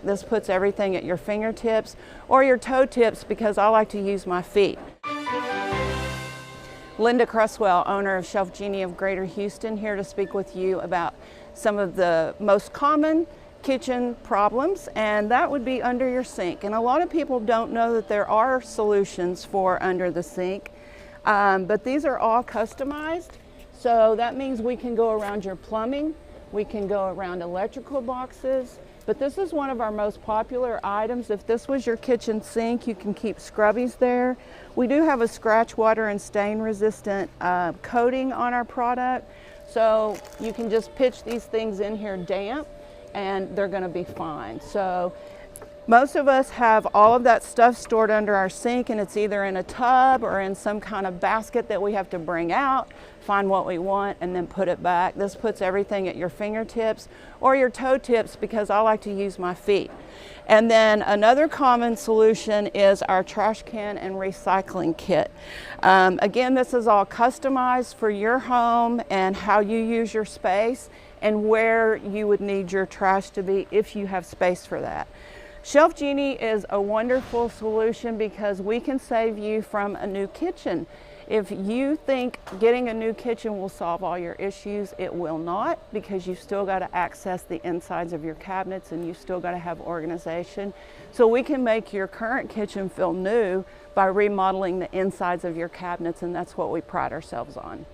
This puts everything at your fingertips or your toe tips because I like to use my feet. Linda Creswell, owner of ShelfGenie of Greater Houston, here to speak with you about some of the most common kitchen problems, and that would be under your sink. And a lot of people don't know that there are solutions for under the sink, but these are all customized. So that means we can go around your plumbing, we can go around electrical boxes, but this is one of our most popular items. If this was your kitchen sink, you can keep scrubbies there. We do have a scratch, water, and stain resistant coating on our product. So you can just pitch these things in here damp and they're gonna be fine. So most of us have all of that stuff stored under our sink, and it's either in a tub or in some kind of basket that we have to bring out, find what we want, and then put it back. This puts everything at your fingertips or your toe tips because I like to use my feet. And then another common solution is our trash can and recycling kit. Again, this is all customized for your home and how you use your space and where you would need your trash to be if you have space for that. ShelfGenie is a wonderful solution because we can save you from a new kitchen. If you think getting a new kitchen will solve all your issues, it will not, because you've still got to access the insides of your cabinets and you've still got to have organization. So we can make your current kitchen feel new by remodeling the insides of your cabinets, and that's what we pride ourselves on.